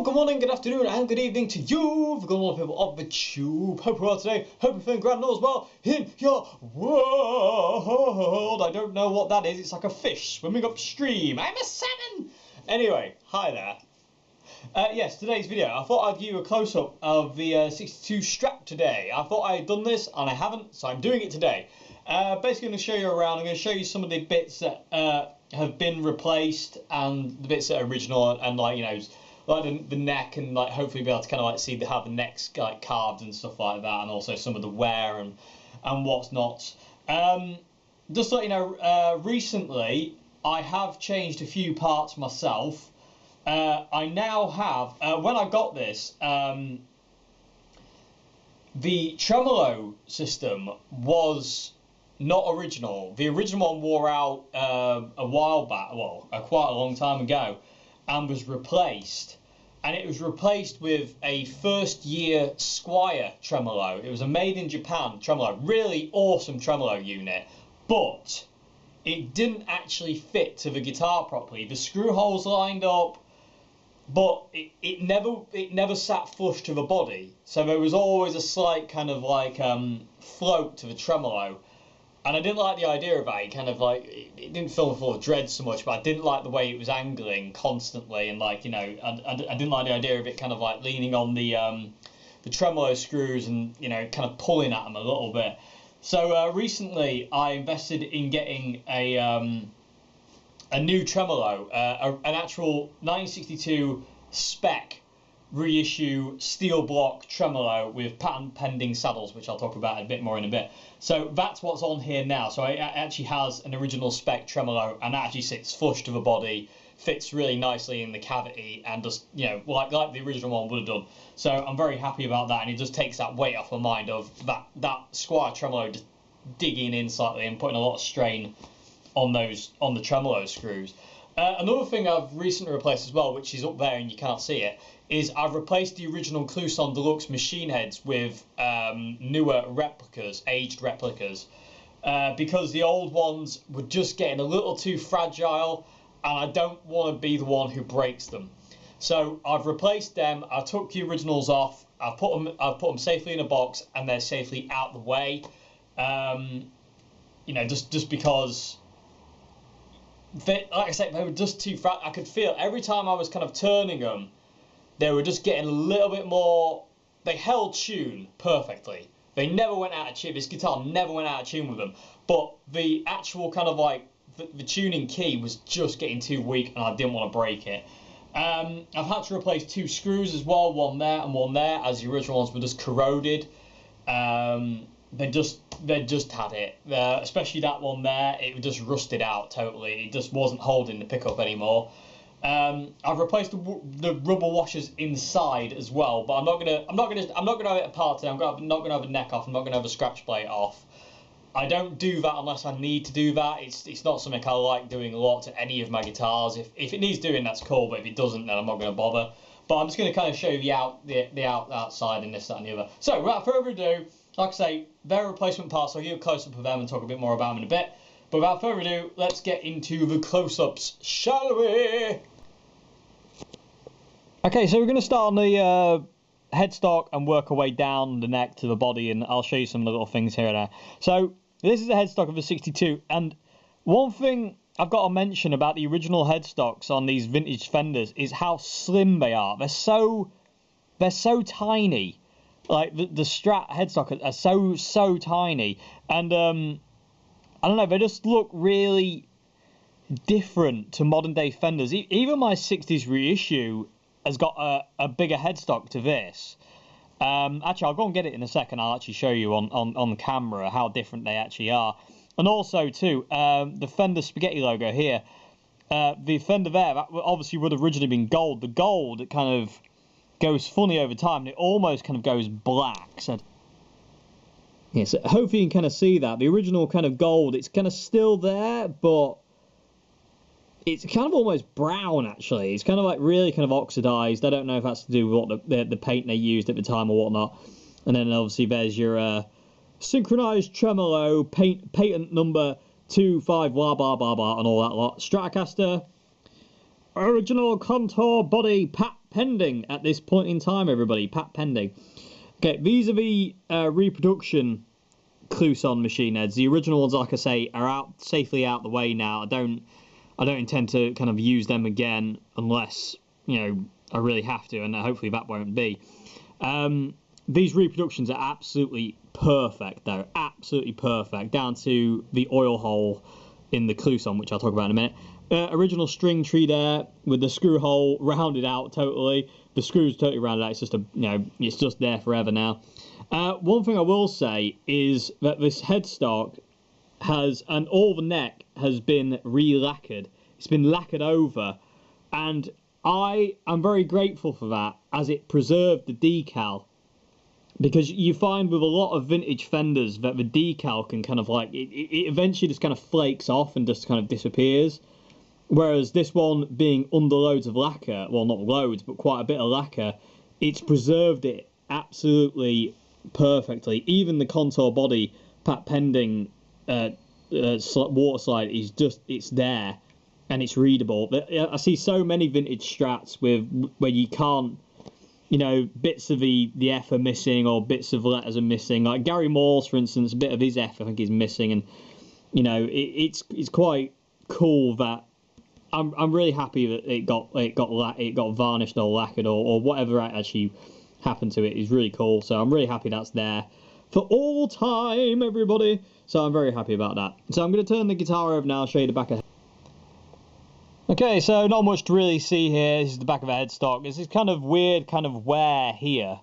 Well, good morning, good afternoon, and good evening to you. We've got a lot of people on the tube. Hope you're well today. Hope you're feeling grand as well in your world. I don't know what that is. It's like a fish swimming upstream. I'm a salmon. Anyway, hi there. Yes, today's video, I thought I'd give you a close-up of the 62 Strat today. I thought I had done this, and I haven't, so I'm doing it today. Basically, I'm going to show you around. I'm going to show you some of the bits that have been replaced, and the bits that are original, and like, you know, like the neck, and like hopefully be able to kind of like see how the neck's like carved and stuff like that, and also some of the wear and what's not. Just to let you know, recently I have changed a few parts myself. I now have, when I got this, the tremolo system was not original. The original one wore out a while back, well, quite a long time ago, and was replaced. And it was replaced with a first year Squire tremolo. It was a made in Japan tremolo, really awesome tremolo unit, but it didn't actually fit to the guitar properly. The screw holes lined up, but it never sat flush to the body. So there was always a slight kind of like float to the tremolo. And I didn't like the idea of that. It kind of like, it didn't fill me full of dread so much, but I didn't like the way it was angling constantly, and like, you know, I didn't like the idea of it kind of like leaning on the tremolo screws and, you know, kind of pulling at them a little bit. So recently I invested in getting a new tremolo, an actual 1962 spec reissue steel block tremolo with patent pending saddles, which I'll talk about a bit more in a bit. So that's what's on here now. So it actually has an original spec tremolo, and actually sits flush to the body, fits really nicely in the cavity, and just, you know, like the original one would have done. So I'm very happy about that, and it just takes that weight off my mind of that Squire tremolo just digging in slightly and putting a lot of strain on the tremolo screws. Another thing I've recently replaced as well, which is up there and you can't see it, is I've replaced the original Kluson Deluxe machine heads with newer replicas, aged replicas, because the old ones were just getting a little too fragile, and I don't want to be the one who breaks them. So I've replaced them. I took the originals off. I've put them safely in a box, and they're safely out the way. You know, just because. Like I said, they were just too fat. I could feel every time I was kind of turning them, they were just getting a little bit more. They held tune perfectly. They never went out of tune. This guitar never went out of tune with them. But the actual kind of like the tuning key was just getting too weak, and I didn't want to break it. I've had to replace two screws as well, one there and one there, as the original ones were just corroded. They just had it, especially that one there. It just rusted out totally. It just wasn't holding the pickup anymore. I've replaced the rubber washers inside as well, but I'm not gonna have it apart today. I'm not gonna have a neck off. I'm not gonna have a scratch plate off. I don't do that unless I need to do that. It's not something I like doing a lot to any of my guitars. If it needs doing, that's cool, but if it doesn't, then I'm not gonna bother. But I'm just gonna kind of show you the outside and this, that, and the other. So without further ado, like I say, they're replacement parts, so I'll give a close-up of them and talk a bit more about them in a bit. But without further ado, let's get into the close-ups, shall we? Okay, so we're going to start on the headstock and work our way down the neck to the body, and I'll show you some of the little things here and there. So this is the headstock of the 62, and one thing I've got to mention about the original headstocks on these vintage Fenders is how slim they are. They're so tiny. Like the Strat headstock are so tiny, and I don't know, they just look really different to modern day Fenders. Even my 60s reissue has got a bigger headstock to this. Actually, I'll go and get it in a second. I'll actually show you on camera how different they actually are. And also too, the Fender spaghetti logo here, the Fender there, that obviously would have originally been gold. The gold, it kind of goes funny over time, and it almost kind of goes black. So yeah, so hopefully you can kind of see that the original kind of gold, it's kind of still there, but it's kind of almost brown. Actually, it's kind of like really kind of oxidized. I don't know if that's to do with what the paint they used at the time or whatnot. And then obviously there's your synchronized tremolo patent number 25 blah blah blah blah and all that lot. Stratocaster original contour body pending at this point in time, everybody. Patent pending. Okay, these are the reproduction Kluson machine heads. The original ones, like I say, are safely out the way now. I don't intend to kind of use them again unless, you know, I really have to, and hopefully that won't be. These reproductions are absolutely perfect, though. Absolutely perfect, down to the oil hole in the Kluson, which I'll talk about in a minute. Original string tree there with the screw hole rounded out totally. The screw's totally rounded out. It's just it's just there forever now. One thing I will say is that this headstock and all the neck has been re-lacquered. It's been lacquered over, and I am very grateful for that, as it preserved the decal. Because you find with a lot of vintage Fenders that the decal can kind of like, it eventually just kind of flakes off and just kind of disappears. Whereas this one, being under loads of lacquer, well, not loads, but quite a bit of lacquer, it's preserved it absolutely perfectly. Even the contour body patent pending water slide is just, it's there and it's readable. I see so many vintage Strats where you can't, you know, bits of the F are missing, or bits of letters are missing. Like Gary Moore's, for instance, a bit of his F I think is missing, and you know, it's quite cool that I'm really happy that it got varnished or lacquered or whatever actually happened to it is really cool. So I'm really happy that's there for all time, everybody. So I'm very happy about that. So I'm going to turn the guitar over now, show you the back of. Okay, so not much to really see here. This is the back of a headstock. It's this kind of weird kind of wear here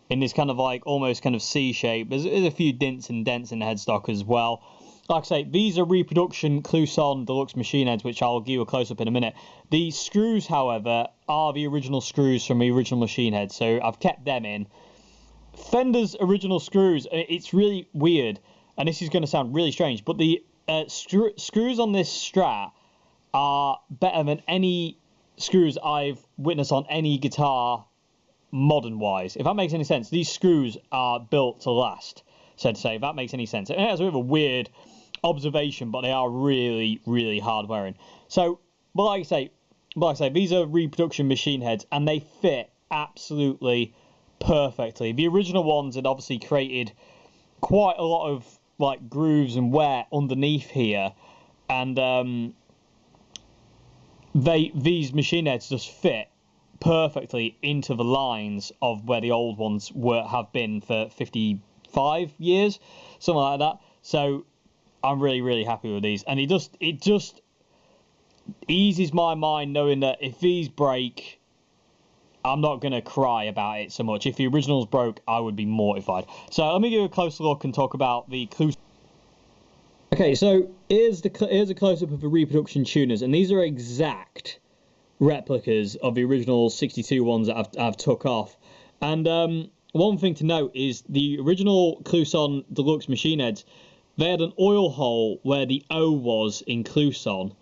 in this kind of like almost kind of C shape. There's a few dints and dents in the headstock as well. Like I say, these are reproduction Kluson Deluxe machine heads, which I'll give you a close-up in a minute. The screws, however, are the original screws from the original machine head, so I've kept them in. Fender's original screws, it's really weird, and this is going to sound really strange, but the screws on this Strat are better than any screws I've witnessed on any guitar modern-wise. If that makes any sense, these screws are built to last, so to say, if that makes any sense. And it's a bit of a weird observation, but they are really, really hard wearing. So, but like I say, these are reproduction machine heads, and they fit absolutely perfectly. The original ones had obviously created quite a lot of like grooves and wear underneath here, and these machine heads just fit perfectly into the lines of where the old ones have been for 55 years, something like that. So I'm really, really happy with these, and it just eases my mind knowing that if these break, I'm not going to cry about it so much. If the originals broke, I would be mortified. So let me give you a closer look and talk about the Kluson. Okay, so here's a close-up of the reproduction tuners, and these are exact replicas of the original 62 ones that I've took off. And one thing to note is the original Kluson Deluxe machine heads, they had an oil hole where the O was in Kluson,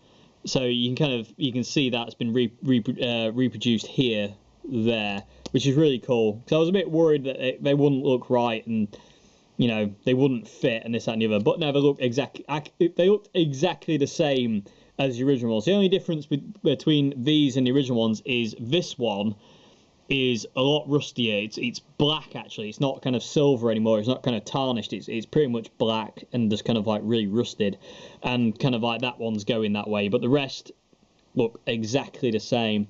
so you can see that's been reproduced there, which is really cool. So I was a bit worried that they wouldn't look right, and you know, they wouldn't fit and this, that and the other, but no, they looked exactly the same as the original ones. The only difference between these and the original ones is this one is a lot rustier. It's black, actually. It's not kind of silver anymore. It's not kind of tarnished. It's pretty much black and just kind of like really rusted, and kind of like that one's going that way, but the rest look exactly the same,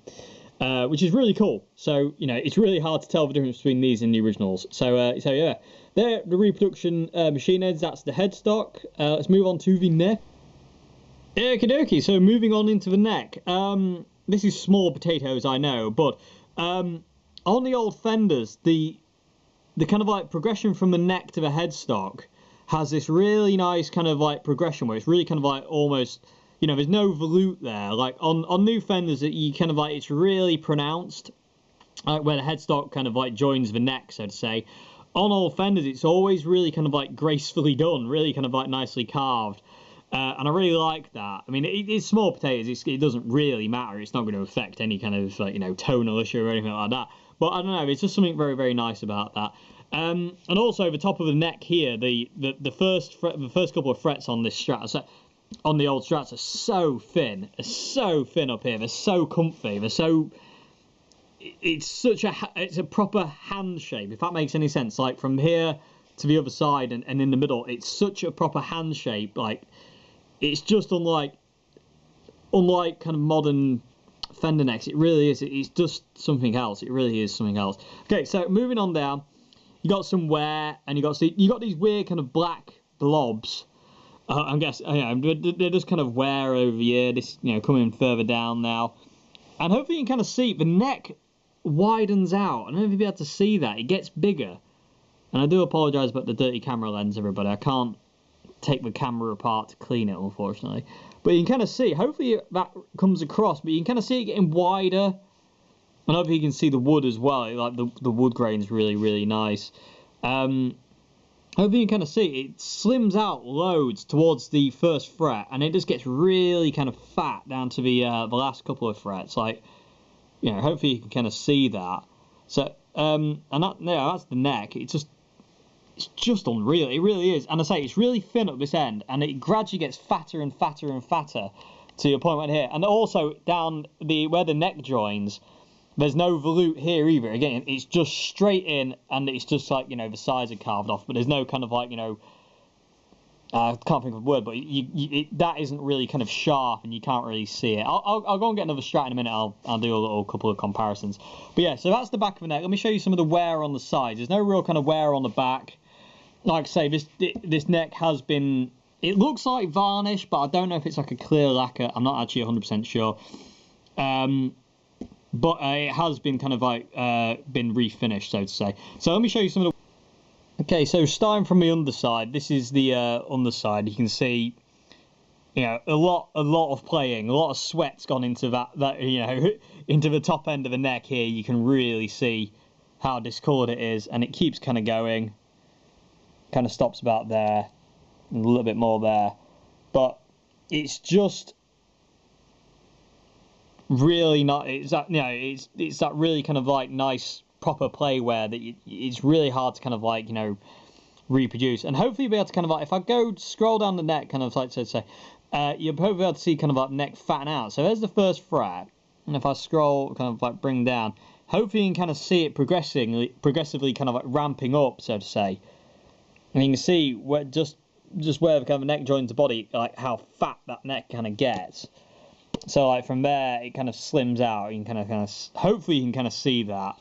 which is really cool. So, you know, it's really hard to tell the difference between these and the originals. So yeah, they're the reproduction machine heads. That's the headstock. Let's move on to the neck. Okie dokie, so moving on into the neck. This is small potatoes, I know, but on the old Fenders, the kind of like progression from the neck to the headstock has this really nice kind of like progression where it's really kind of like almost, you know, there's no volute there. Like on new Fenders, you kind of like, it's really pronounced, where the headstock kind of like joins the neck, so to say. On old Fenders, it's always really kind of like gracefully done, really kind of like nicely carved. And I really like that. I mean, it's small potatoes. It doesn't really matter. It's not going to affect any kind of, like, you know, tonal issue or anything like that. But I don't know. It's just something very, very nice about that. And also the top of the neck here, the first couple of frets on this Strat, on the old Strats, are so thin. They're so thin up here. They're so comfy. They're so. it's a proper hand shape, if that makes any sense. Like from here to the other side and in the middle, it's such a proper hand shape. Like it's just unlike kind of modern Fender necks. It really is. It's just something else. It really is something else. Okay, so moving on down, you got some wear, and you got these weird kind of black blobs. I guess they're just kind of wear over here. This coming further down now, and hopefully you can kind of see the neck widens out. I don't know if you'll be able to see that. It gets bigger, and I do apologise about the dirty camera lens, everybody. I can't take the camera apart to clean it, unfortunately. But you can kind of see, hopefully that comes across, but you can kind of see it getting wider. And hopefully you can see the wood as well. Like the wood grain is really, really nice. Hopefully you can kind of see it slims out loads towards the first fret, and it just gets really kind of fat down to the last couple of frets. Like, hopefully you can kind of see that. So, and that's the neck. It's just unreal. It really is. And I say it's really thin at this end, and it gradually gets fatter and fatter and fatter to your point right here. And also down where the neck joins, there's no volute here either. Again, it's just straight in, and it's just like the sides are carved off, but there's no kind of like I can't think of the word, but that isn't really kind of sharp, and you can't really see it. I'll go and get another Strat in a minute. I'll do a little couple of comparisons. But yeah, so that's the back of the neck. Let me show you some of the wear on the sides. There's no real kind of wear on the back. Like I say, this neck has been, it looks like varnish, but I don't know if it's like a clear lacquer. I'm not actually 100% sure. But it has been kind of like been refinished, so to say. So let me show you some of the... Okay, so starting from the underside, this is the underside. You can see, a lot of playing, a lot of sweat's gone into that into the top end of the neck here. You can really see how discoloured it is, and it keeps kind of going. Kind of stops about there, and a little bit more there, but it's just really not. It's that it's that really kind of like nice proper play wear that it's really hard to kind of like reproduce. And hopefully you'll be able to kind of like, if I go scroll down the neck, kind of like to say, you'll probably be able to see kind of like neck fatten out. So there's the first fret, and if I scroll, kind of like bring down, hopefully you can kind of see it progressively kind of like ramping up, so to say. And you can see where just where the kind of neck joins the body, like how fat that neck kind of gets. So like from there, it kind of slims out. You can kind of hopefully you can kind of see that.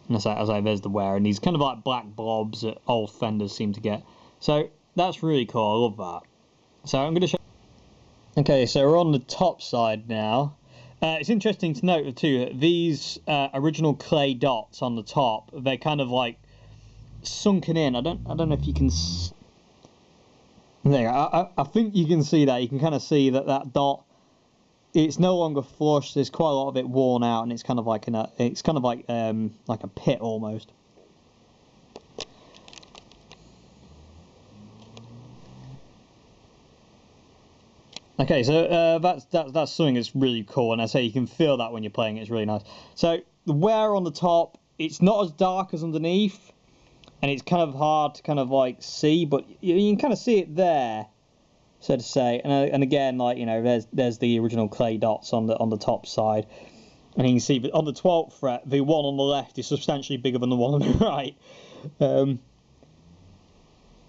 And as I say, there's the wear, and these kind of like black blobs that old Fenders seem to get. So that's really cool. I love that. So I'm going to show. Okay, so we're on the top side now. It's interesting to note too, these original clay dots on the top, they're kind of like sunken in. I don't know if you can. There, I think you can see that. You can kind of see that dot. It's no longer flush. There's quite a lot of it worn out, and it's kind of like like a pit almost. Okay, so that's something that's really cool, and I say you can feel that when you're playing it. It's really nice. So the wear on the top, it's not as dark as underneath. And it's kind of hard to kind of like see, but you can kind of see it there, so to say. And again, like there's the original clay dots on the top side, and you can see on the 12th fret, the one on the left is substantially bigger than the one on the right.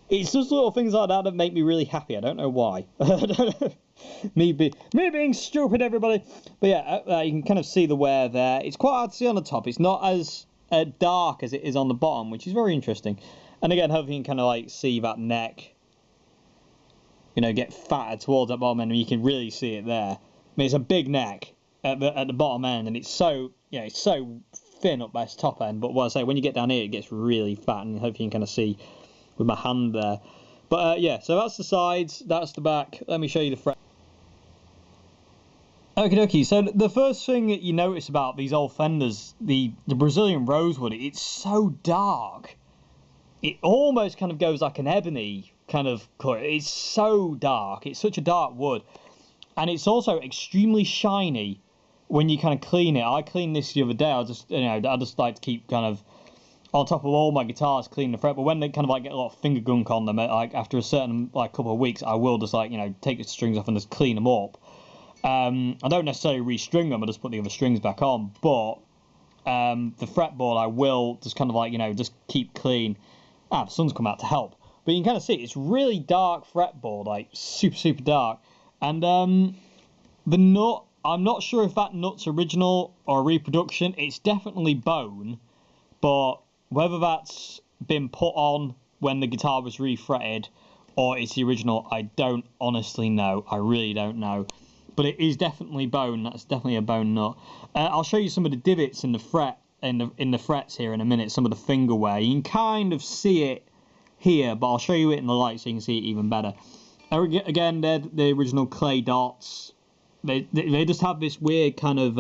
It's just little things like that make me really happy. I don't know why. me being stupid, everybody. But yeah, you can kind of see the wear there. It's quite hard to see on the top. It's not as dark as it is on the bottom, which is very interesting. And again, hopefully you can kind of like see that neck get fatter towards that bottom end, and you can really see it there. I mean, it's a big neck at the bottom end, and it's so it's so thin up by its top end, but what I say, when you get down here it gets really fat, and hopefully you can kind of see with my hand there. But yeah, so that's the sides, that's the back. Let me show you the fret. Okie dokie, so the first thing that you notice about these old Fenders, the Brazilian rosewood, it's so dark. It almost kind of goes like an ebony kind of colour. It's so dark. It's such a dark wood. And it's also extremely shiny when you kind of clean it. I cleaned this the other day. I just like to keep kind of on top of all my guitars, clean the fret. But when they kind of like get a lot of finger gunk on them, like after a certain like couple of weeks, I will just like take the strings off and just clean them up. I don't necessarily restring them, I just put the other strings back on, but the fretboard I will just kind of like, just keep clean. The sun's come out to help. But you can kind of see it's really dark fretboard, like super, super dark. And the nut, I'm not sure if that nut's original or a reproduction. It's definitely bone, but whether that's been put on when the guitar was refretted or it's the original, I don't honestly know. I really don't know. But it is definitely bone. That's definitely a bone nut. I'll show you some of the divots in the fret in the frets here in a minute. Some of the finger wear. You can kind of see it here, but I'll show you it in the light so you can see it even better. Again, they're the original clay dots. They just have this weird kind of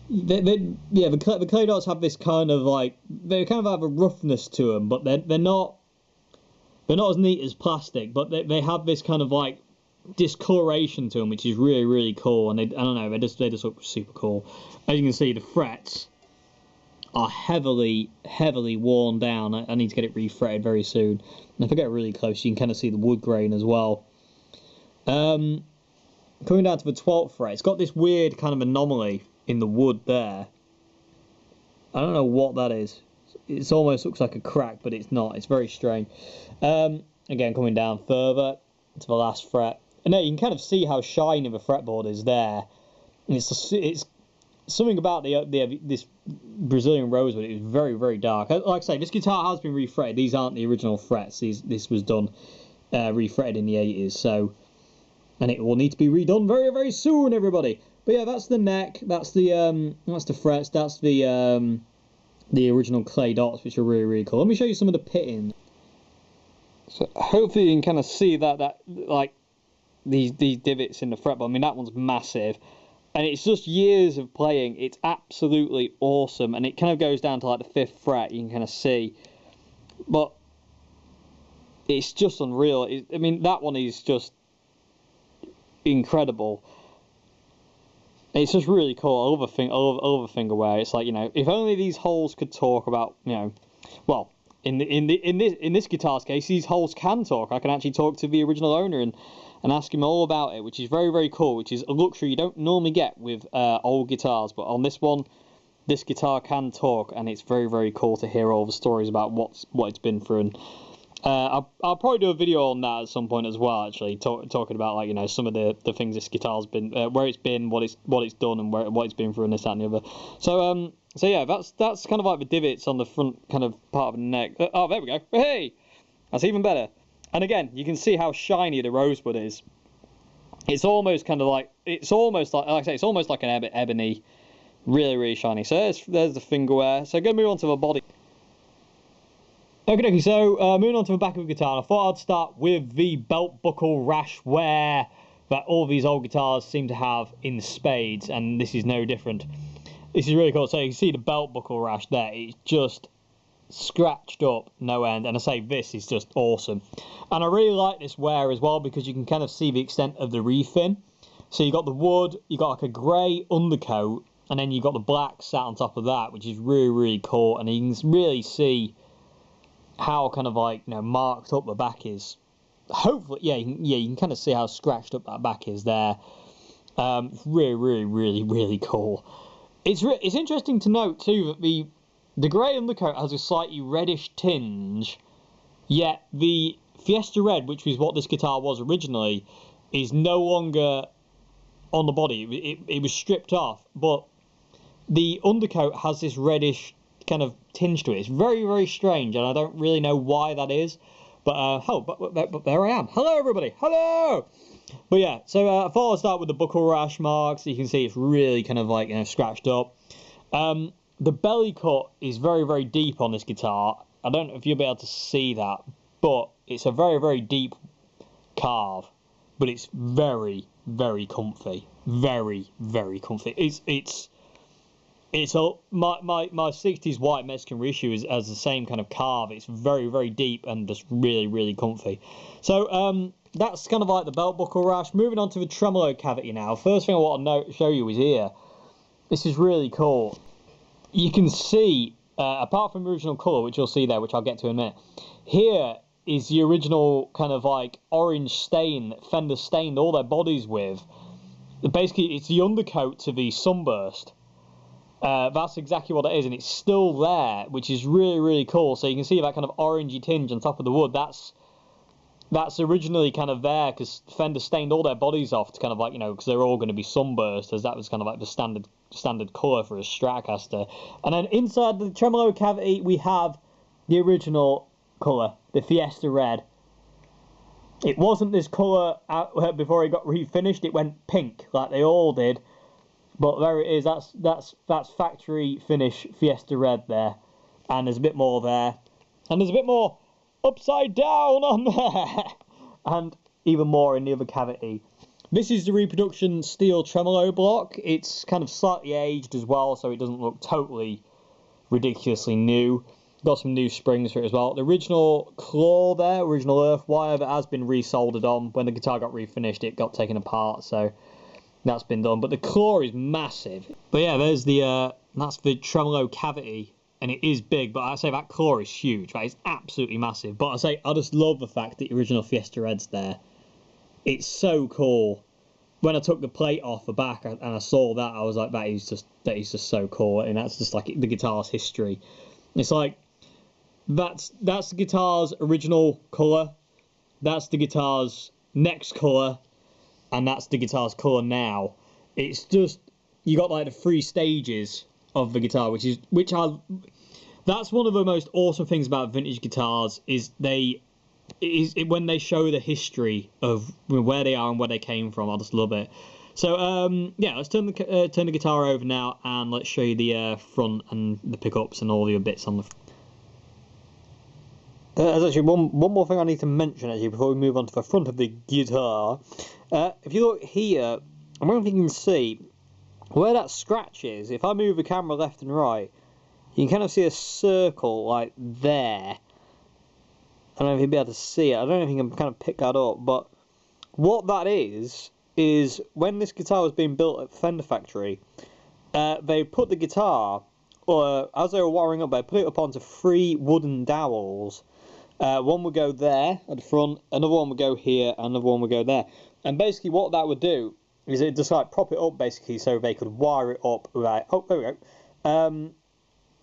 the clay dots have this kind of like, they kind of have a roughness to them, but they're not as neat as plastic, but they have this kind of like discoloration to them, which is really, really cool. And I don't know, they just look super cool. As you can see, the frets are heavily worn down. I need to get it refretted very soon. And if I get really close, you can kind of see the wood grain as well. Coming down to the 12th fret, it's got this weird kind of anomaly in the wood there. I don't know what that is. It almost looks like a crack, but it's not. It's very strange. Again, coming down further to the last fret, and there you can kind of see how shiny the fretboard is there. And it's something about this Brazilian rosewood. It was very, very dark. Like I say, this guitar has been refretted. These aren't the original frets. This was done refretted in the 80s. So, and it will need to be redone very, very soon, everybody. But yeah, that's the neck. That's the frets. That's the original clay dots, which are really, really cool. Let me show you some of the pittings. So hopefully you can kind of see that like these divots in the fretboard. I mean, that one's massive, and it's just years of playing. It's absolutely awesome, and it kind of goes down to like the 5th fret. You can kind of see, but it's just unreal. I mean, that one is just incredible. It's just really cool. I love the finger wear. It's like, if only these holes could talk about, well, in this guitar's case, these holes can talk. I can actually talk to the original owner and ask him all about it, which is very, very cool, which is a luxury you don't normally get with old guitars. But on this one, this guitar can talk, and it's very, very cool to hear all the stories about what it's been through. And I'll probably do a video on that at some point as well, actually, talking about, like, some of the things this guitar's been, where it's been, what it's done, and what it's been through, and this, that, and the other. So yeah, that's kind of like the divots on the front kind of part of the neck. Oh, there we go. Hey, that's even better. And again, you can see how shiny the rosewood is. It's almost kind of like, like I say, it's almost like an ebony, really, really shiny. So there's the finger wear. So going to move on to the body. Okay, so moving on to the back of the guitar, I thought I'd start with the belt buckle rash wear that all these old guitars seem to have in spades, and this is no different. This is really cool. So you can see the belt buckle rash there. It's just scratched up no end, and I say this is just awesome. And I really like this wear as well because you can kind of see the extent of the refin. So you got the wood, you got like a grey undercoat, and then you got the black sat on top of that, which is really, really cool. And you can really see how kind of like, marked up the back is. Hopefully, you can kind of see how scratched up that back is there. Really, really, really, really cool. It's interesting to note too that the grey undercoat has a slightly reddish tinge, yet the Fiesta Red, which was what this guitar was originally, is no longer on the body. It was stripped off, but the undercoat has this reddish kind of tinge to it. It's very, very strange, and I don't really know why that is. But but there I am. Hello, everybody. Hello. But yeah, so I thought I'd start with the buckle rash marks. You can see it's really kind of like scratched up. The belly cut is very, very deep on this guitar. I don't know if you'll be able to see that, but it's a very, very deep carve. But it's very, very comfy. Very, very comfy. My 60s white Mexican reissue has the same kind of carve. It's very, very deep and just really, really comfy. So that's kind of like the belt buckle rash. Moving on to the tremolo cavity now. First thing I want to show you is here. This is really cool. You can see, apart from the original colour, which you'll see there, which I'll get to in a minute, here is the original kind of like orange stain that Fender stained all their bodies with. Basically, it's the undercoat to the Sunburst. That's exactly what it is, and it's still there, which is really, really cool. So you can see that kind of orangey tinge on top of the wood. That's originally kind of there because Fender stained all their bodies off to kind of like, you know, because they're all going to be Sunburst, as that was kind of like the standard colour for a Stratocaster. And then inside the tremolo cavity, we have the original colour, the Fiesta Red. It wasn't this colour before it got refinished. It went pink, like they all did. But there it is. That's factory finish Fiesta Red there, and there's a bit more there, and there's a bit more upside down on there, and even more in the other cavity. This is the reproduction steel tremolo block. It's kind of slightly aged as well, so it doesn't look totally ridiculously new. Got some new springs for it as well. The original claw there, original earth wire, that has been resoldered on. When the guitar got refinished, it got taken apart, so that's been done. But the claw is massive. But yeah, there's the that's the tremolo cavity, and it is big. But I say that claw is huge. Right? It's absolutely massive. But I just love the fact that the original Fiesta Red's there. It's so cool. When I took the plate off the back and I saw that, I was like, that is just so cool. And that's just like the guitar's history. It's like, that's the guitar's original colour, that's the guitar's next colour, and that's the guitar's colour now. It's just, you got like the 3 stages of the guitar, that's one of the most awesome things about vintage guitars, is when they show the history of where they are and where they came from. I just love it. So yeah, let's turn the guitar over now, and let's show you the front and the pickups and all the other bits on the. There's actually one more thing I need to mention actually before we move on to the front of the guitar. If you look here, I don't know if you can see where that scratch is. If I move the camera left and right, you can kind of see a circle like there. I don't know if you'll be able to see it. I don't know if you can kind of pick that up, but what that is when this guitar was being built at Fender factory, they put the guitar, or as they were wiring up, they put it up onto 3 wooden dowels. One would go there at the front, another one would go here, another one would go there. And basically what that would do is it just like prop it up basically so they could wire it up without, oh, there we go,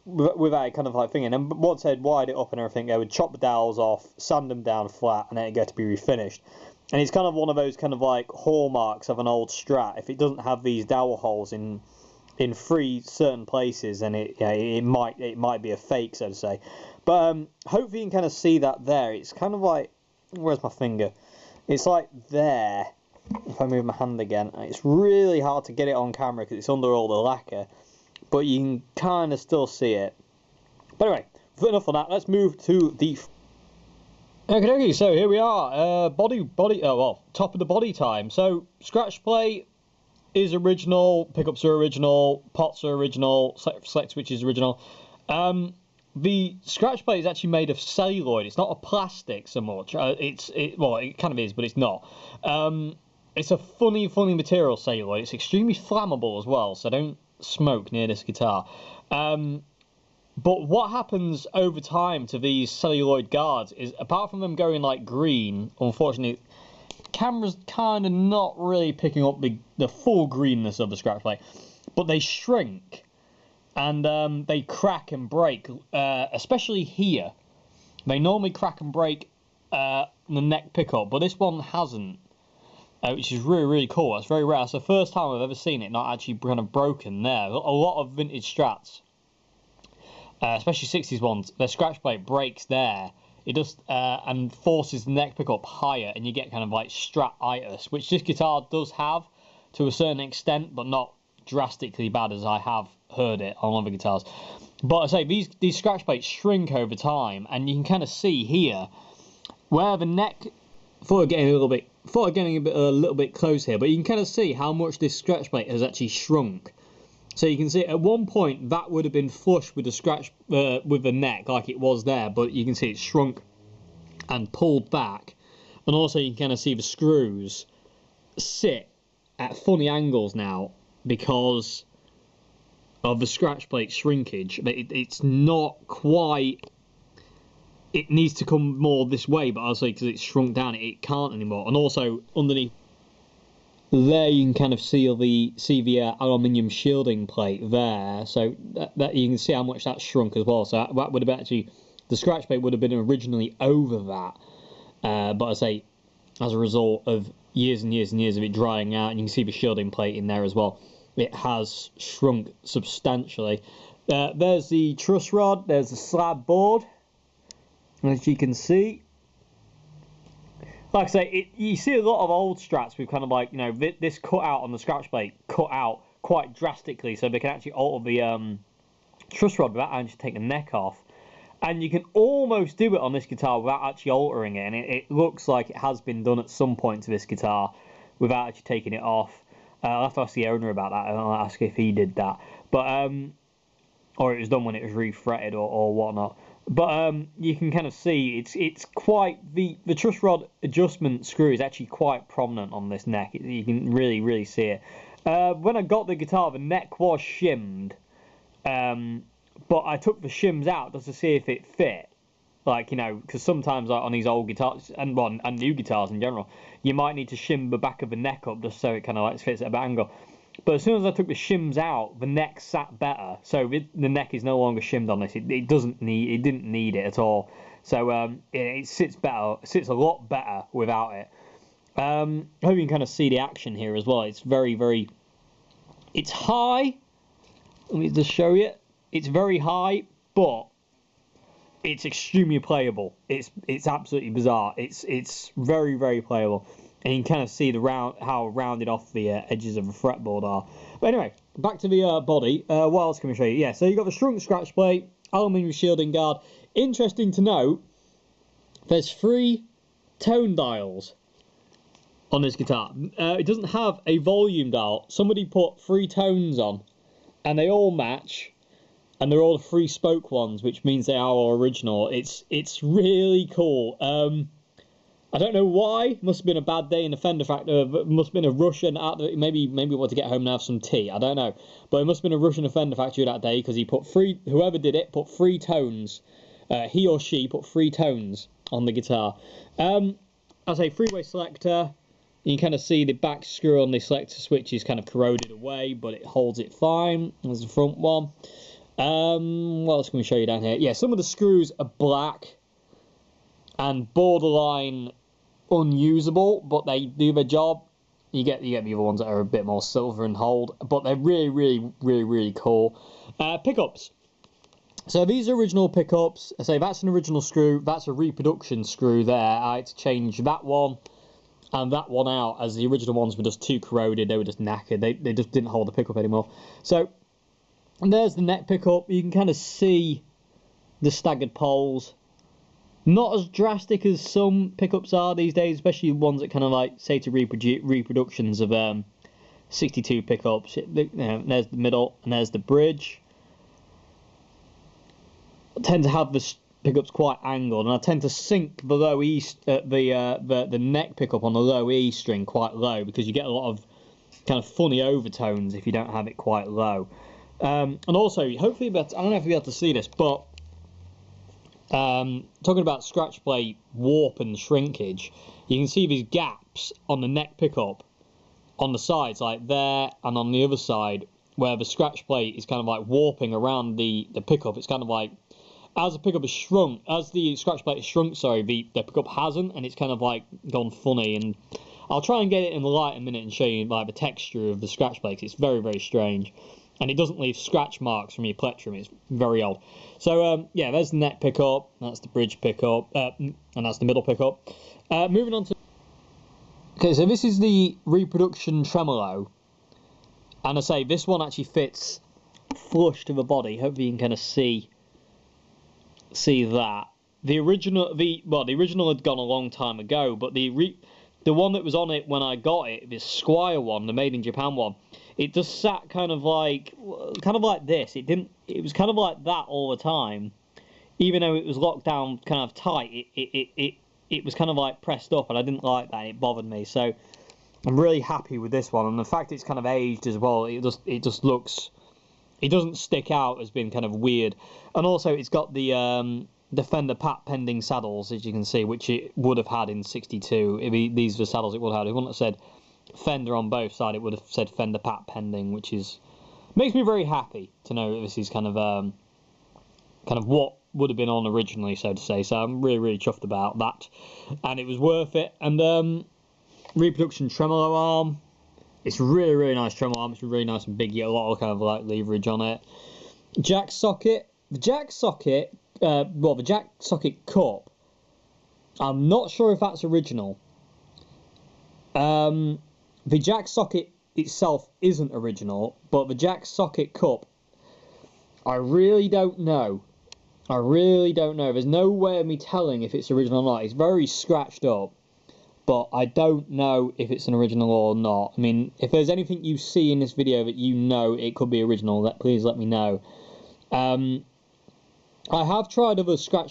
without kind of like thinking. And once they'd wired it up and everything, they would chop the dowels off, sand them down flat, and then it'd get to be refinished. And it's kind of one of those kind of like hallmarks of an old Strat. If it doesn't have these dowel holes in 3 certain places, then it might be a fake, so to say. But hopefully you can kind of see that there. It's kind of like, where's my finger? It's like there. If I move my hand again, it's really hard to get it on camera because it's under all the lacquer, but you can kind of still see it. But anyway, enough on that. Let's move to the. Okay, so here we are. Top of the body time. So scratch plate is original, pickups are original, pots are original, select switch is original. The scratch plate is actually made of celluloid. It's not a plastic so much. Well, it kind of is, but it's not. It's a funny material, celluloid. It's extremely flammable as well, so don't smoke near this guitar. But what happens over time to these celluloid guards is, apart from them going like green, unfortunately, camera's kind of not really picking up the full greenness of the scratch plate, but they shrink and they crack and break, especially here. They normally crack and break the neck pickup, but this one hasn't, which is really cool. It's very rare. It's the first time I've ever seen it not actually kind of broken there. A lot of vintage Strats, especially 60s ones, their scratch plate breaks there. It just and forces the neck pickup higher, and you get kind of like Strat-itis, which this guitar does have to a certain extent, but not drastically bad as I have heard it on other guitars. But I say these scratch plates shrink over time, and you can kind of see here where the neck. Thought getting a little bit close here, but you can kind of see how much this scratch plate has actually shrunk. So you can see at one point that would have been flush with the scratch with the neck like it was there, but you can see it's shrunk and pulled back, and also you can kind of see the screws sit at funny angles now because of the scratch plate shrinkage. But it's not quite it needs to come more this way, but also because it's shrunk down, it can't anymore. And also underneath there, you can kind of see the aluminium shielding plate there, so that you can see how much that's shrunk as well. So that would have actually, the scratch plate would have been originally over that, but I say, as a result of years and years and years of it drying out, and you can see the shielding plate in there as well, it has shrunk substantially. There's the truss rod, there's the slab board, as you can see. Like I say, you see a lot of old Strats with kind of like, you know, this cut out on the scratch plate, cut out quite drastically, so they can actually alter the truss rod without having to take the neck off. And you can almost do it on this guitar without actually altering it, and it looks like it has been done at some point to this guitar without actually taking it off. I'll have to ask the owner about that, and I'll ask if he did that. But or it was done when it was refretted or whatnot. But you can kind of see it's quite, the truss rod adjustment screw is actually quite prominent on this neck. You can really see it. When I got the guitar, the neck was shimmed, but I took the shims out just to see if it fit. Like, you know, because sometimes like, on these old guitars and new guitars in general, you might need to shim the back of the neck up just so it kind of like fits at an angle. But as soon as I took the shims out, the neck sat better. So the neck is no longer shimmed on this. It didn't need it at all. So it sits better. It sits a lot better without it. I hope you can kind of see the action here as well. It's very. It's high. Let me just show you. It's very high, but it's extremely playable. It's absolutely bizarre. It's very playable. And you can kind of see how rounded off the edges of the fretboard are. But anyway, back to the body. What else can we show you? Yeah, so you've got the shrunk scratch plate, aluminium shielding guard. Interesting to note, there's 3 tone dials on this guitar. It doesn't have a volume dial. Somebody put 3 tones on, and they all match, and they're all the 3 spoke ones, which means they are all original. It's really cool. I don't know why. Must have been a bad day in the Fender factory. Must have been a rush, and maybe want to get home and have some tea. I don't know, but it must have been a rush in the Fender factory that day, because he put 3. Whoever did it put 3 tones. He or she put 3 tones on the guitar. I say 3-way selector. You can kind of see the back screw on the selector switch is kind of corroded away, but it holds it fine. There's the front one. What else can we show you down here? Yeah, some of the screws are black and borderline unusable, but they do their job. You get the other ones that are a bit more silver and hold, but they're really cool. Pickups. So these are original pickups. I say that's an original screw. That's a reproduction screw there. I had to change that one and that one out, as the original ones were just too corroded. They were just knackered. They just didn't hold the pickup anymore. So, and there's the neck pickup. You can kind of see the staggered poles. Not as drastic as some pickups are these days, especially ones that kind of like say to reproductions of 62 pickups. There's the middle and there's the bridge. I tend to have the pickups quite angled, and I tend to sink the low E, the neck pickup on the low E string quite low, because you get a lot of kind of funny overtones if you don't have it quite low. And also, hopefully, I don't know if you'll be able to see this, but talking about scratch plate warp and shrinkage, you can see these gaps on the neck pickup on the sides, like there and on the other side, where the scratch plate is kind of like warping around the pickup. It's kind of like, as the pickup is shrunk, as the scratch plate is shrunk, sorry, the pickup hasn't, and it's kind of like gone funny. And I'll try and get it in the light in a minute and show you like the texture of the scratch plate. It's very strange. And it doesn't leave scratch marks from your plectrum. It's very old. So, yeah, there's the neck pickup. That's the bridge pickup. And that's the middle pickup. Moving on to... Okay, so this is the reproduction tremolo. And I say, this one actually fits flush to the body. Hopefully you can kind of see that. The original had gone a long time ago, but the one that was on it when I got it, this Squire one, the Made in Japan one, it just sat kind of like this. It was kind of like that all the time, even though it was locked down kind of tight. It was kind of like pressed up, and I didn't like that. It bothered me. So I'm really happy with this one, and the fact it's kind of aged as well. It just looks. It doesn't stick out as being kind of weird, and also it's got the Fender Pat pending saddles, as you can see, which it would have had in '62. These are the saddles it would have had. It wouldn't have said Fender on both sides. It would have said Fender Pat pending, which makes me very happy to know that this is kind of what would have been on originally, so to say. So I'm really, really chuffed about that, and it was worth it. And reproduction tremolo arm. It's really, really nice tremolo arm. It's really nice and big. You get a lot of kind of like leverage on it. Jack socket. The jack socket. The jack socket cup. I'm not sure if that's original. The jack socket itself isn't original, but the jack socket cup, I really don't know. I really don't know. There's no way of me telling if it's original or not. It's very scratched up, but I don't know if it's an original or not. I mean, if there's anything you see in this video that you know it could be original, please let me know. I have tried other jack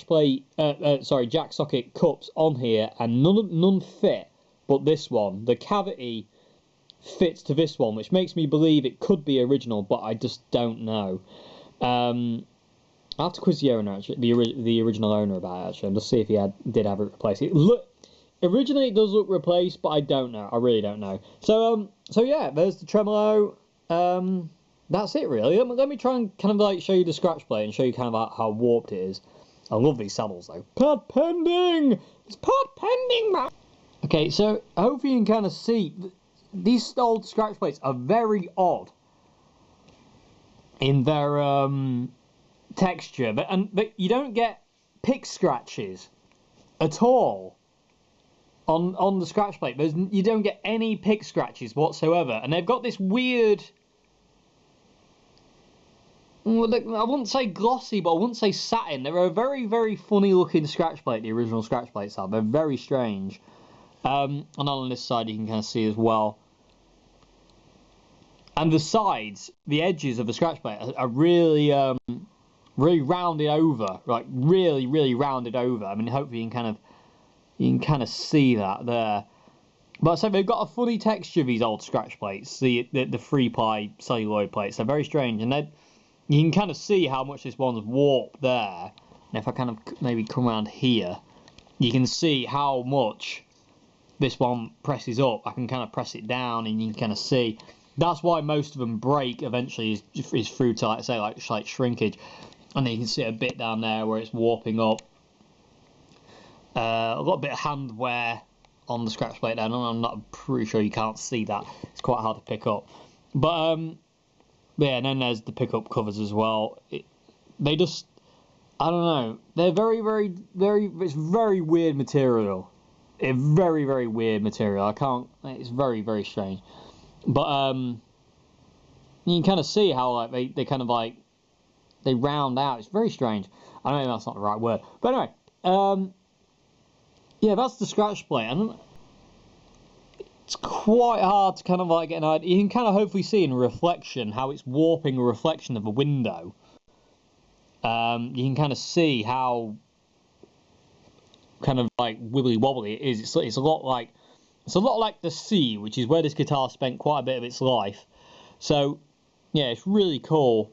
socket cups on here, and none fit, but this one, the cavity fits to this one, which makes me believe it could be original, but I just don't know. I'll have to quiz the owner, actually, the original owner about it, actually, and just see if he did have it replaced. Originally it does look replaced, but I don't know. I really don't know. So yeah, there's the tremolo. That's it, really. Let me try and kind of like show you the scratch plate and show you kind of how warped it is. I love these saddles, though. Pat pending! It's pat pending, man! Okay, so hopefully you can kind of see, these old scratch plates are very odd in their texture, but you don't get pick scratches at all on the scratch plate. You don't get any pick scratches whatsoever, and they've got this weird, well, I wouldn't say glossy, but I wouldn't say satin. They're a very, very funny looking scratch plate, the original scratch plates are. They're very strange. And on this side you can kind of see as well. And the sides, the edges of the scratch plate are really, really rounded over, like really, really rounded over. I mean, hopefully you can kind of see that there. But so they've got a funny texture, these old scratch plates, the 3-ply celluloid plates. They're very strange, and you can kind of see how much this one's warped there. And if I kind of maybe come around here, you can see how much this one presses up. I can kind of press it down, and you can kind of see. That's why most of them break eventually, is through to, like, say, like shrinkage. And then you can see a bit down there where it's warping up. A little bit of hand wear on the scratch plate there. I'm not pretty sure you can't see that. It's quite hard to pick up. But yeah, and then there's the pickup covers as well. They just, I don't know. They're very, very, very. It's very weird material. It's very, very weird material. It's very, very strange. But you can kind of see how like they kind of like they round out. It's very strange. I don't know if that's not the right word. But anyway, yeah, that's the scratch plate. And it's quite hard to kind of like get an idea. You can kind of hopefully see in reflection how it's warping a reflection of a window. You can kind of see how kind of like wibbly wobbly it is. It's a lot like the sea, which is where this guitar spent quite a bit of its life. So yeah, it's really cool.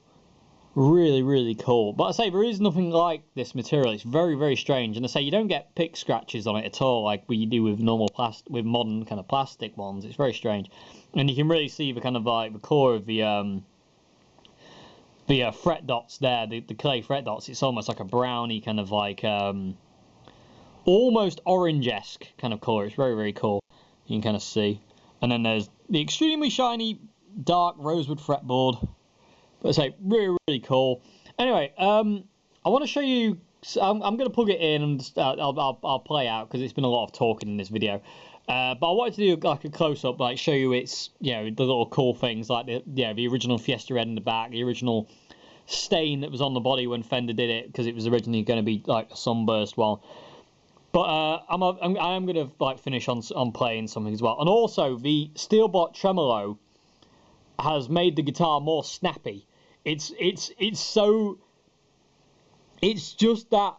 Really, really cool. But I say there is nothing like this material. It's very, very strange. And I say you don't get pick scratches on it at all, like you do with with modern kind of plastic ones. It's very strange, and you can really see the kind of like the core of the fret dots there, the clay fret dots. It's almost like a browny kind of like almost orange-esque kind of colour. It's very, very cool. You can kind of see. And then there's the extremely shiny dark rosewood fretboard. But I say, really, really cool. Anyway, I want to show you. I'm going to plug it in and just, I'll play out because it's been a lot of talking in this video. But I wanted to do like a close-up, like show you its, the little cool things like the original Fiesta head in the back, the original stain that was on the body when Fender did it, because it was originally going to be like a sunburst one. But I am going to like finish on playing something as well. And also the Steelbot Tremolo has made the guitar more snappy. It's just that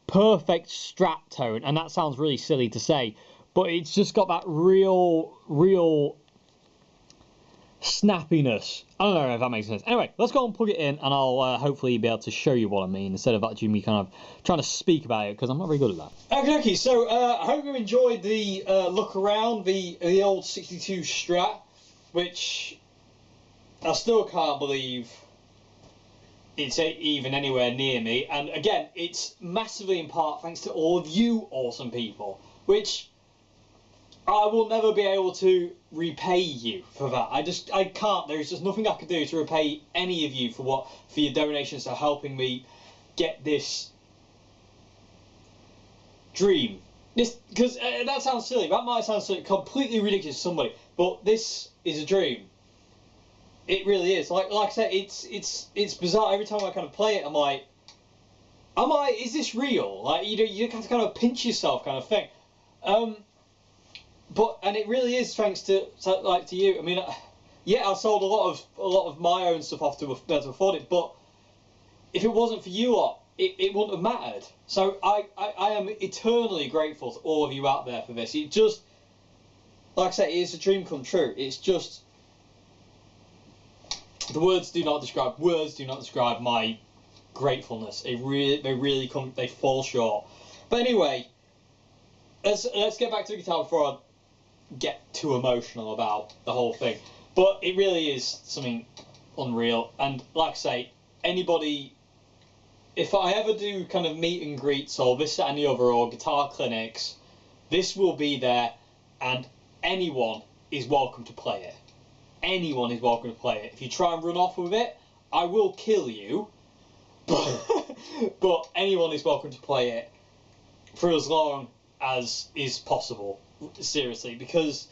perfect strat tone, and that sounds really silly to say, but it's just got that real snappiness. I don't know if that makes sense. Anyway, let's go and plug it in, and I'll hopefully be able to show you what I mean instead of actually me kind of trying to speak about it, because I'm not very good at that. Okay, so I hope you enjoyed the look around the old 62 Strat, which I still can't believe it's even anywhere near me. And again, it's massively in part thanks to all of you awesome people, which I will never be able to repay you for that. I can't. There's just nothing I can do to repay any of you for your donations to helping me get this dream. Because that sounds silly. That might sound silly, completely ridiculous to somebody, but this is a dream. It really is. Like I said, it's bizarre. Every time I kind of play it, I'm like, is this real? Like, you have to kind of pinch yourself, kind of thing. And it really is thanks to you. I mean, yeah, I sold a lot of my own stuff off to be able to afford it, but if it wasn't for you lot, it wouldn't have mattered. So I am eternally grateful to all of you out there for this. It just, like I say, it is a dream come true. It's just, the words do not describe my gratefulness. They fall short. But anyway, let's get back to the guitar before I get too emotional about the whole thing. But it really is something unreal. And like I say, anybody, if I ever do kind of meet and greets or this, that and the other, or guitar clinics, this will be there, and anyone is welcome to play it. Anyone is welcome to play it. If you try and run off with it, I will kill you. But anyone is welcome to play it for as long as is possible. Seriously, because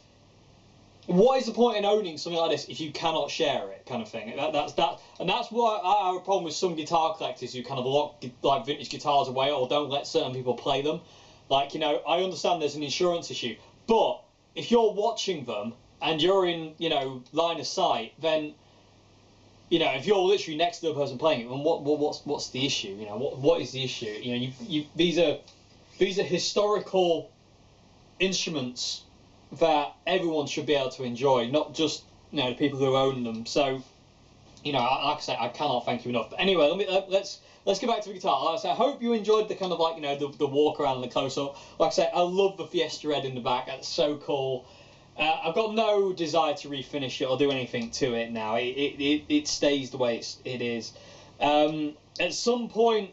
what is the point in owning something like this if you cannot share it, kind of thing? That's why I have a problem with some guitar collectors who kind of lock like vintage guitars away or don't let certain people play them. Like, I understand there's an insurance issue, but if you're watching them and you're in, line of sight, then, if you're literally next to the person playing it, then what's the issue? What is the issue? These are historical instruments that everyone should be able to enjoy, not just the people who own them. So, like I say, I cannot thank you enough. But anyway, let's get back to the guitar. Like I say, I hope you enjoyed the kind of the walk around and the close up. Like I say, I love the Fiesta Red in the back. That's so cool. I've got no desire to refinish it or do anything to it now. It stays the way it is. At some point,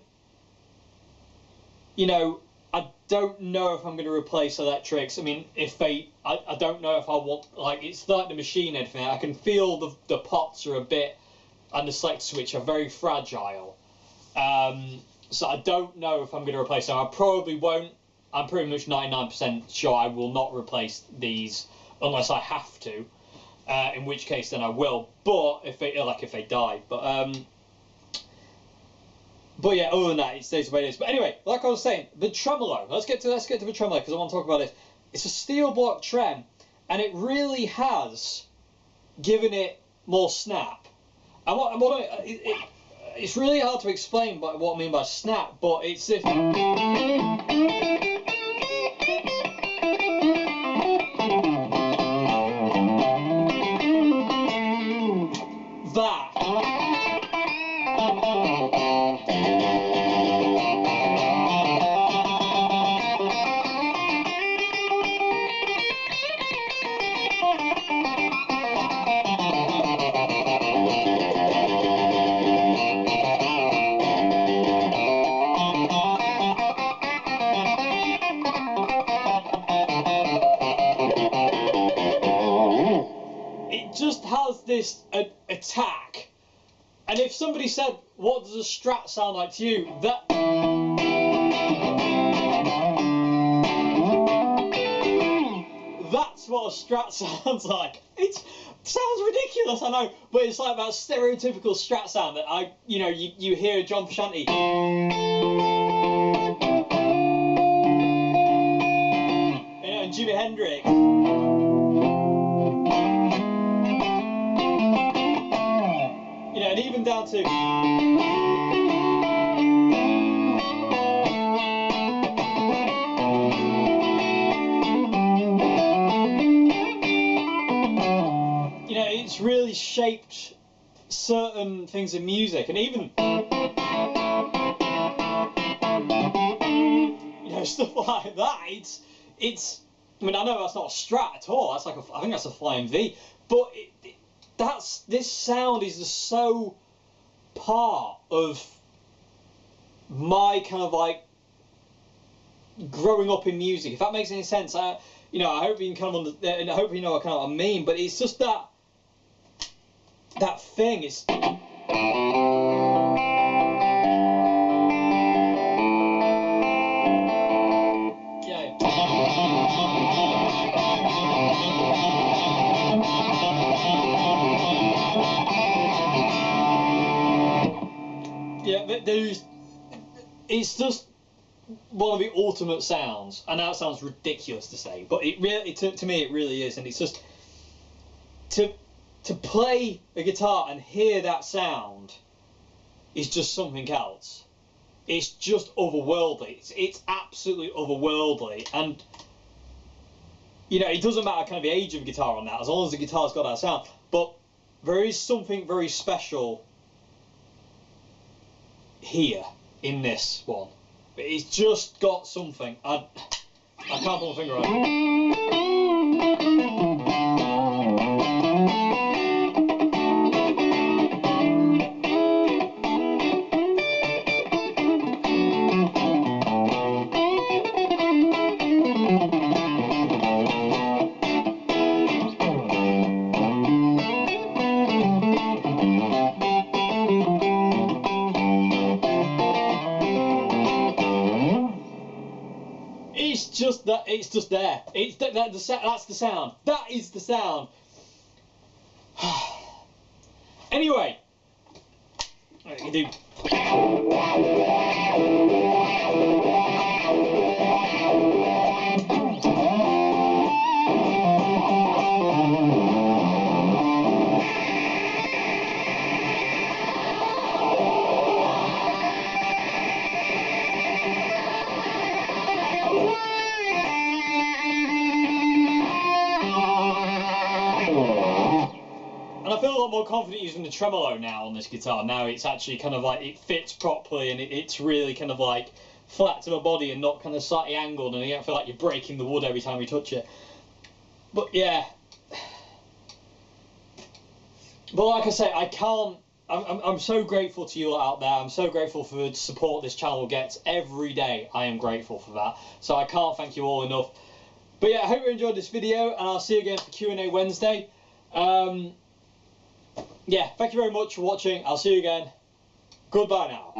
I don't know if I'm going to replace electrics. I mean, I don't know if I want, it's like the machine head thing. I can feel the pots are a bit, and the select switch are very fragile. So I don't know if I'm going to replace them. I probably won't. I'm pretty much 99% sure I will not replace these unless I have to. In which case, then I will. But if they die. But yeah, other than that, it stays the way it is. But anyway, like I was saying, the tremolo. Let's get to the tremolo because I want to talk about this. It's a steel block trem, and it really has given it more snap. And it's really hard to explain what I mean by snap, but it's this. This attack, and if somebody said, what does a Strat sound like to you, that's what a Strat sounds like. It sounds ridiculous, I know, but it's like that stereotypical Strat sound that you hear John Frusciante and Jimi Hendrix. And even down to it's really really shaped certain things in music, and even stuff like that. It's. I mean, I know that's not a Strat at all. That's like I think that's a Flying V, but this sound is just so part of my kind of like growing up in music. If that makes any sense, I hope you can kind of I hope you know what kind of I mean. But it's just that thing. It's. It's just one of the ultimate sounds. I know it sounds ridiculous to say, but it really, to me, it really is. And it's just to play a guitar and hear that sound is just something else. It's just otherworldly. It's absolutely otherworldly, and it doesn't matter kind of the age of the guitar on that, as long as the guitar's got that sound. But there is something very special here in this one. It's just got something. I can't put my finger on it. It's just there. That's the sound. That is the sound. Anyway, you do. And I feel a lot more confident using the tremolo now on this guitar. Now it's actually kind of like, it fits properly, and it's really kind of like flat to the body and not kind of slightly angled, and you don't feel like you're breaking the wood every time you touch it. But yeah. But like I say, I'm so grateful to you out there. I'm so grateful for the support this channel gets every day. I am grateful for that. So I can't thank you all enough. But yeah, I hope you enjoyed this video, and I'll see you again for Q&A Wednesday. Yeah, thank you very much for watching. I'll see you again. Goodbye now.